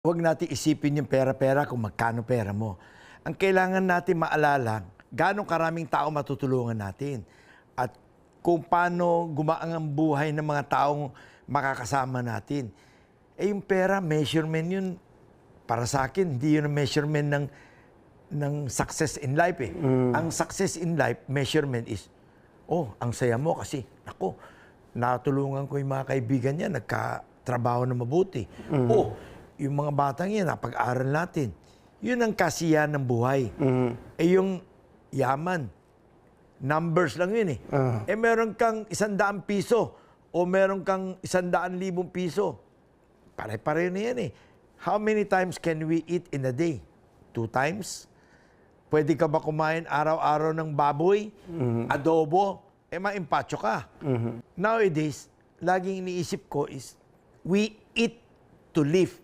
Huwag natin isipin yung pera-pera kung magkano pera mo. Ang kailangan natin maalala, gaano karaming tao matutulungan natin. At kung paano gumaang ang buhay ng mga taong makakasama natin. Eh yung pera, measurement yun. Para sa akin, hindi yun ang measurement ng success in life eh. Ang success in life, measurement is, oh, ang saya mo kasi, ako, natulungan ko yung mga kaibigan niya, nagkatrabaho na mabuti. Oh, yung mga batang yan, napag-aral natin. Yun ang kasiyahan ng buhay. Eh yung yaman, numbers lang yun eh. Eh meron kang 100 piso o meron kang 100,000 piso. Pare-pareho na yan eh. How many times can we eat in a day? 2 times? Pwede ka ba kumain araw-araw ng baboy, adobo, eh maimpacho ka. Nowadays, laging iniisip ko is, we eat to live.